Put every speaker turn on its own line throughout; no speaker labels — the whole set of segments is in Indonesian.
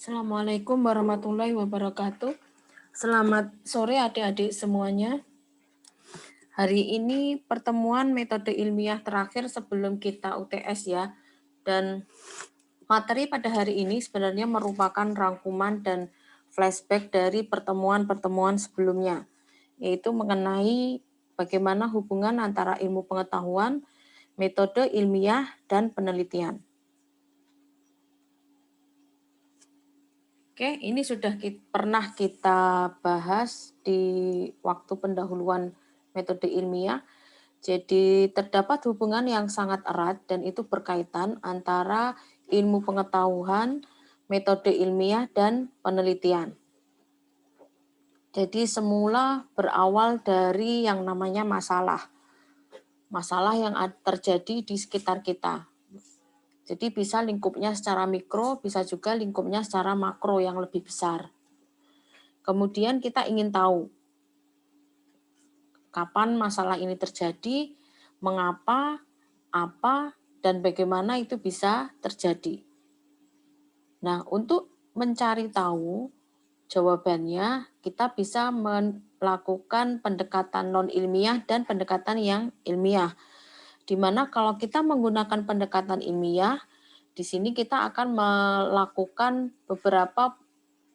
Assalamualaikum warahmatullahi wabarakatuh. Selamat sore adik-adik semuanya. Hari ini pertemuan metode ilmiah terakhir sebelum kita UTS ya. Dan materi pada hari ini sebenarnya merupakan rangkuman dan flashback dari pertemuan-pertemuan sebelumnya, yaitu mengenai bagaimana hubungan antara ilmu pengetahuan, metode ilmiah, dan penelitian. Oke, ini sudah pernah kita bahas di waktu pendahuluan metode ilmiah. Jadi terdapat hubungan yang sangat erat dan itu berkaitan antara ilmu pengetahuan, metode ilmiah, dan penelitian. Jadi semula berawal dari yang namanya masalah. Masalah yang terjadi di sekitar kita. Jadi bisa lingkupnya secara mikro, bisa juga lingkupnya secara makro yang lebih besar. Kemudian kita ingin tahu kapan masalah ini terjadi, mengapa, apa, dan bagaimana itu bisa terjadi. Nah, untuk mencari tahu jawabannya, kita bisa melakukan pendekatan non-ilmiah dan pendekatan yang ilmiah. Di mana kalau kita menggunakan pendekatan ilmiah, di sini kita akan melakukan beberapa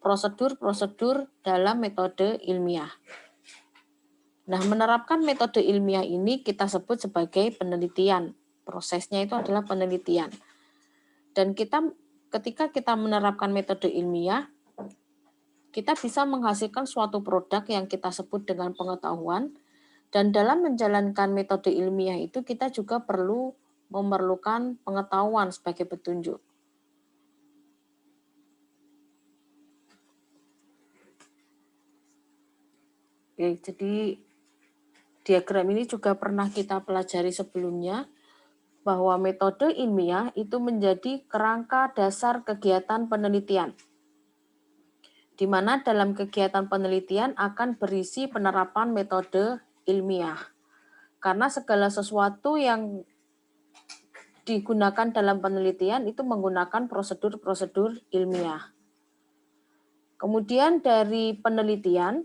prosedur-prosedur dalam metode ilmiah. Nah, menerapkan metode ilmiah ini kita sebut sebagai penelitian. Prosesnya itu adalah penelitian. Dan ketika kita menerapkan metode ilmiah, kita bisa menghasilkan suatu produk yang kita sebut dengan pengetahuan. Dan dalam menjalankan metode ilmiah itu kita juga memerlukan pengetahuan sebagai petunjuk. Oke, jadi diagram ini juga pernah kita pelajari sebelumnya, bahwa metode ilmiah itu menjadi kerangka dasar kegiatan penelitian, di mana dalam kegiatan penelitian akan berisi penerapan metode ilmiah. Karena segala sesuatu yang digunakan dalam penelitian itu menggunakan prosedur-prosedur ilmiah. Kemudian dari penelitian,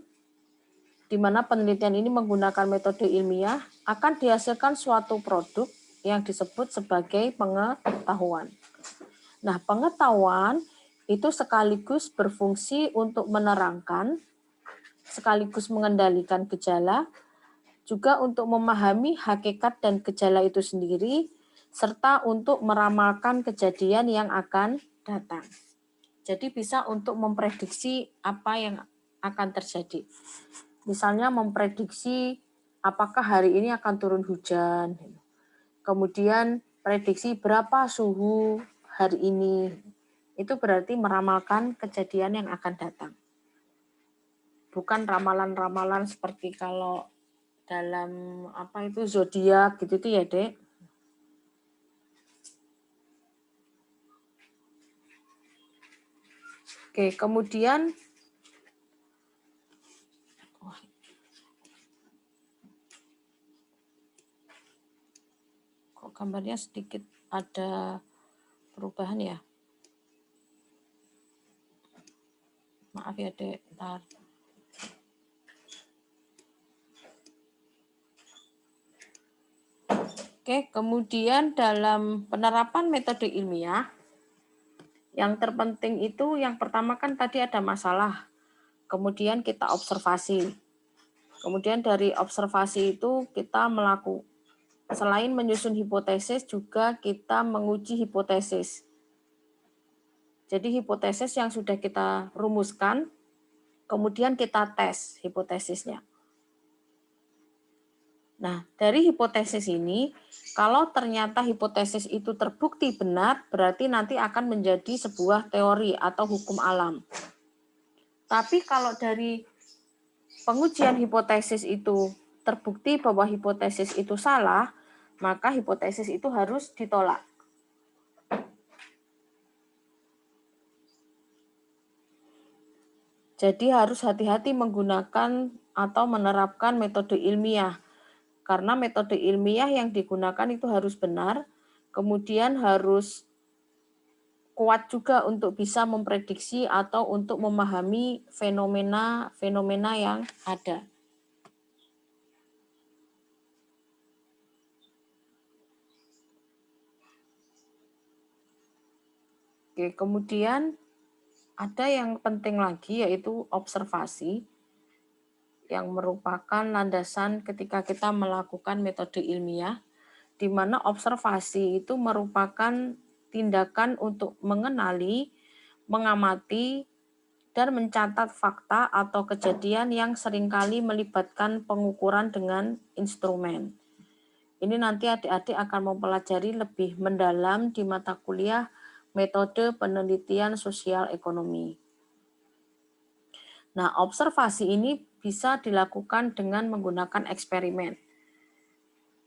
di mana penelitian ini menggunakan metode ilmiah, akan dihasilkan suatu produk yang disebut sebagai pengetahuan. Nah, pengetahuan itu sekaligus berfungsi untuk menerangkan, sekaligus mengendalikan gejala, juga untuk memahami hakikat dan gejala itu sendiri, serta untuk meramalkan kejadian yang akan datang. Jadi bisa untuk memprediksi apa yang akan terjadi. Misalnya memprediksi apakah hari ini akan turun hujan. Kemudian prediksi berapa suhu hari ini. Itu berarti meramalkan kejadian yang akan datang. Bukan ramalan-ramalan seperti kalau dalam zodiak gitu tuh ya, Dek. Oke, kemudian kok gambarnya sedikit ada perubahan ya. Maaf ya, Dek. Bentar. Oke, kemudian dalam penerapan metode ilmiah, yang terpenting itu yang pertama kan tadi ada masalah, kemudian kita observasi. Kemudian dari observasi itu kita selain menyusun hipotesis juga kita menguji hipotesis. Jadi hipotesis yang sudah kita rumuskan, kemudian kita tes hipotesisnya. Nah, dari hipotesis ini, kalau ternyata hipotesis itu terbukti benar, berarti nanti akan menjadi sebuah teori atau hukum alam. Tapi kalau dari pengujian hipotesis itu terbukti bahwa hipotesis itu salah, maka hipotesis itu harus ditolak. Jadi harus hati-hati menggunakan atau menerapkan metode ilmiah. Karena metode ilmiah yang digunakan itu harus benar, kemudian harus kuat juga untuk bisa memprediksi atau untuk memahami fenomena-fenomena yang ada. Oke, kemudian ada yang penting lagi yaitu observasi yang merupakan landasan ketika kita melakukan metode ilmiah, di mana observasi itu merupakan tindakan untuk mengenali, mengamati, dan mencatat fakta atau kejadian yang seringkali melibatkan pengukuran dengan instrumen. Ini nanti adik-adik akan mempelajari lebih mendalam di mata kuliah metode penelitian sosial ekonomi. Nah, observasi ini bisa dilakukan dengan menggunakan eksperimen.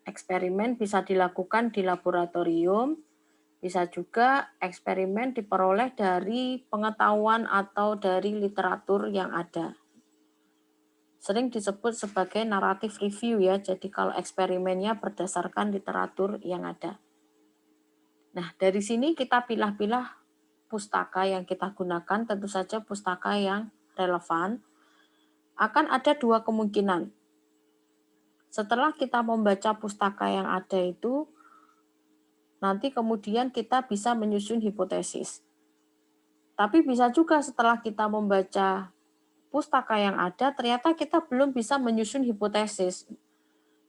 Eksperimen bisa dilakukan di laboratorium, bisa juga eksperimen diperoleh dari pengetahuan atau dari literatur yang ada. Sering disebut sebagai naratif review ya, jadi kalau eksperimennya berdasarkan literatur yang ada. Nah, dari sini kita pilah-pilah pustaka yang kita gunakan, tentu saja pustaka yang relevan. Akan ada dua kemungkinan. Setelah kita membaca pustaka yang ada itu, nanti kemudian kita bisa menyusun hipotesis. Tapi bisa juga setelah kita membaca pustaka yang ada, ternyata kita belum bisa menyusun hipotesis.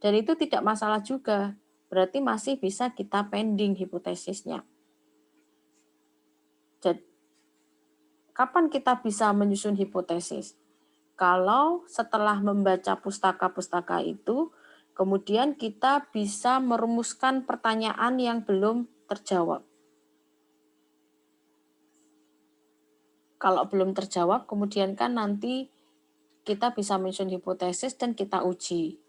Dan itu tidak masalah juga, berarti masih bisa kita pending hipotesisnya. Jadi, kapan kita bisa menyusun hipotesis? Kalau setelah membaca pustaka-pustaka itu, kemudian kita bisa merumuskan pertanyaan yang belum terjawab. Kalau belum terjawab, kemudian kan nanti kita bisa menyusun hipotesis dan kita uji.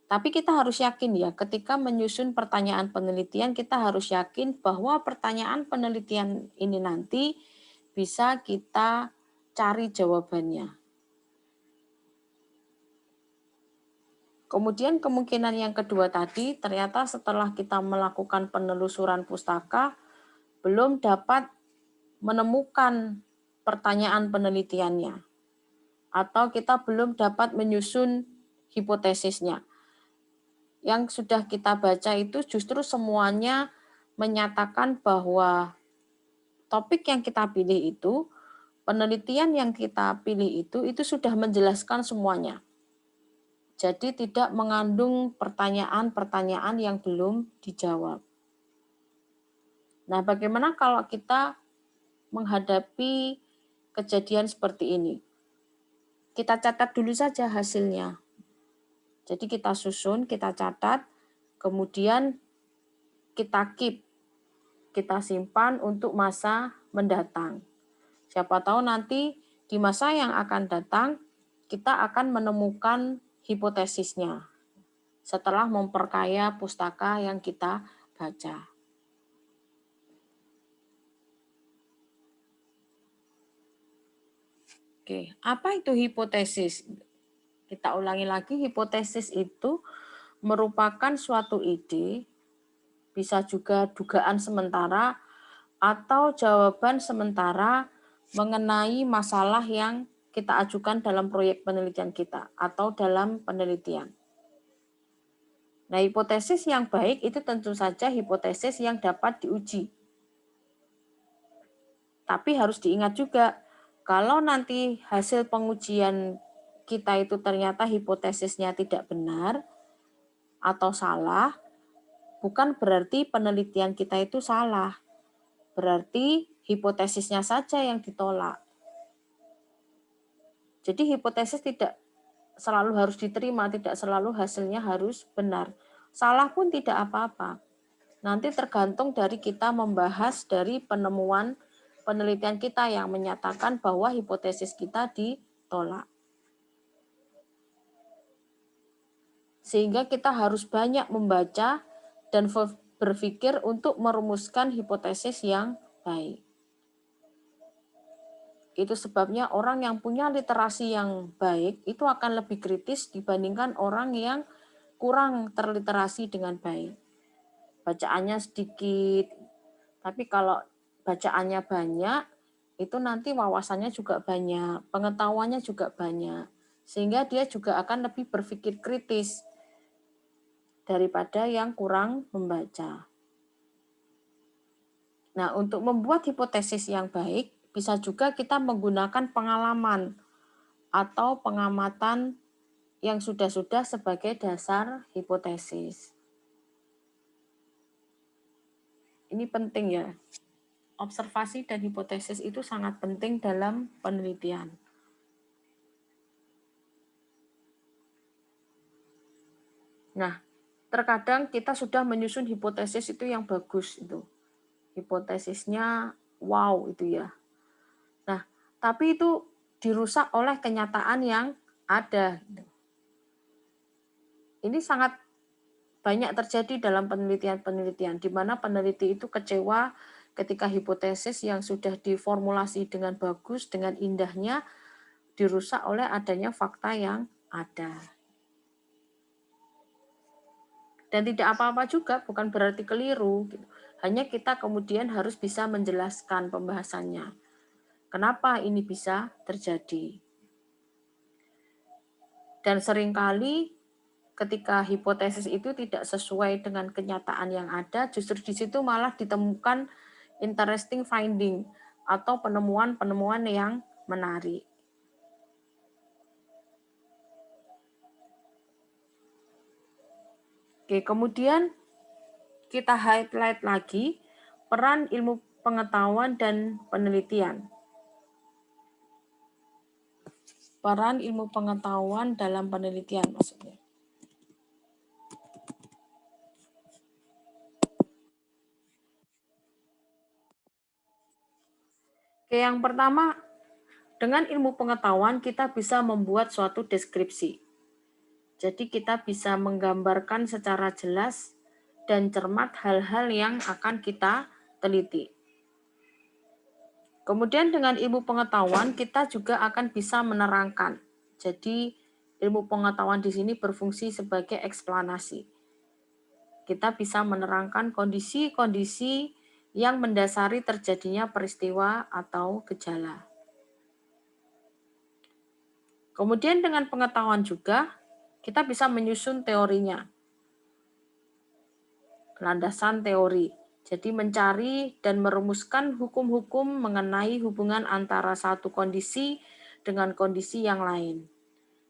Tapi kita harus yakin ya, ketika menyusun pertanyaan penelitian, kita harus yakin bahwa pertanyaan penelitian ini nanti bisa kita cari jawabannya. Kemudian kemungkinan yang kedua tadi, ternyata setelah kita melakukan penelusuran pustaka, belum dapat menemukan pertanyaan penelitiannya. Atau kita belum dapat menyusun hipotesisnya. Yang sudah kita baca itu justru semuanya menyatakan bahwa topik yang kita pilih itu, penelitian yang kita pilih itu sudah menjelaskan semuanya. Jadi tidak mengandung pertanyaan-pertanyaan yang belum dijawab. Nah, bagaimana kalau kita menghadapi kejadian seperti ini? Kita catat dulu saja hasilnya. Jadi kita susun, kita catat, kemudian kita keep, kita simpan untuk masa mendatang. Siapa tahu nanti di masa yang akan datang, kita akan menemukan hipotesisnya setelah memperkaya pustaka yang kita baca. Oke, apa itu hipotesis? Kita ulangi lagi, hipotesis itu merupakan suatu ide, bisa juga dugaan sementara, atau jawaban sementara mengenai masalah yang kita ajukan dalam proyek penelitian kita atau dalam penelitian. Nah, hipotesis yang baik itu tentu saja hipotesis yang dapat diuji. Tapi harus diingat juga, kalau nanti hasil pengujian kita itu ternyata hipotesisnya tidak benar atau salah, bukan berarti penelitian kita itu salah. Berarti hipotesisnya saja yang ditolak. Jadi hipotesis tidak selalu harus diterima, tidak selalu hasilnya harus benar. Salah pun tidak apa-apa. Nanti tergantung dari kita membahas dari penemuan penelitian kita yang menyatakan bahwa hipotesis kita ditolak. Sehingga kita harus banyak membaca dan berpikir untuk merumuskan hipotesis yang baik. Itu sebabnya orang yang punya literasi yang baik itu akan lebih kritis dibandingkan orang yang kurang terliterasi dengan baik. Bacaannya sedikit, tapi kalau bacaannya banyak, itu nanti wawasannya juga banyak, pengetahuannya juga banyak. Sehingga dia juga akan lebih berpikir kritis daripada yang kurang membaca. Nah, untuk membuat hipotesis yang baik, bisa juga kita menggunakan pengalaman atau pengamatan yang sudah-sudah sebagai dasar hipotesis. Ini penting ya. Observasi dan hipotesis itu sangat penting dalam penelitian. Nah, terkadang kita sudah menyusun hipotesis itu yang bagus itu. Hipotesisnya wow itu ya. Nah, tapi itu dirusak oleh kenyataan yang ada. Ini sangat banyak terjadi dalam penelitian-penelitian di mana peneliti itu kecewa ketika hipotesis yang sudah diformulasi dengan bagus, dengan indahnya, dirusak oleh adanya fakta yang ada. Dan tidak apa-apa juga, bukan berarti keliru. Hanya kita kemudian harus bisa menjelaskan pembahasannya. Kenapa ini bisa terjadi? Dan seringkali ketika hipotesis itu tidak sesuai dengan kenyataan yang ada, justru di situ malah ditemukan interesting finding atau penemuan-penemuan yang menarik. Oke, kemudian kita highlight lagi peran ilmu pengetahuan dan penelitian. Peran ilmu pengetahuan dalam penelitian maksudnya. Oke, yang pertama, dengan ilmu pengetahuan kita bisa membuat suatu deskripsi. Jadi kita bisa menggambarkan secara jelas dan cermat hal-hal yang akan kita teliti. Kemudian dengan ilmu pengetahuan kita juga akan bisa menerangkan. Jadi ilmu pengetahuan di sini berfungsi sebagai eksplanasi. Kita bisa menerangkan kondisi-kondisi yang mendasari terjadinya peristiwa atau gejala. Kemudian dengan pengetahuan juga kita bisa menyusun teorinya. Landasan teori. Jadi mencari dan merumuskan hukum-hukum mengenai hubungan antara satu kondisi dengan kondisi yang lain.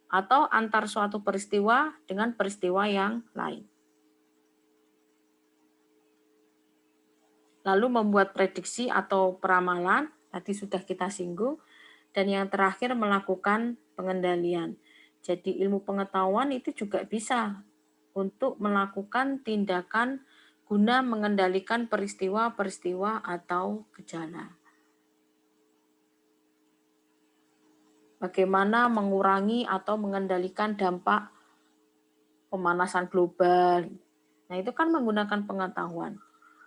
Atau antar suatu peristiwa dengan peristiwa yang lain. Lalu membuat prediksi atau peramalan, tadi sudah kita singgung. Dan yang terakhir melakukan pengendalian. Jadi ilmu pengetahuan itu juga bisa untuk melakukan tindakan guna mengendalikan peristiwa-peristiwa atau gejala. Bagaimana mengurangi atau mengendalikan dampak pemanasan global. Nah, itu kan menggunakan pengetahuan.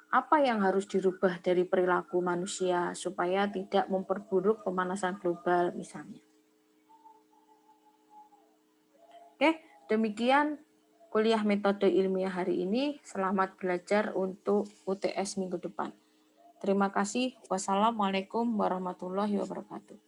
Apa yang harus dirubah dari perilaku manusia supaya tidak memperburuk pemanasan global misalnya. Oke, demikian kuliah metode ilmiah hari ini. Selamat belajar untuk UTS minggu depan. Terima kasih. Wassalamualaikum warahmatullahi wabarakatuh.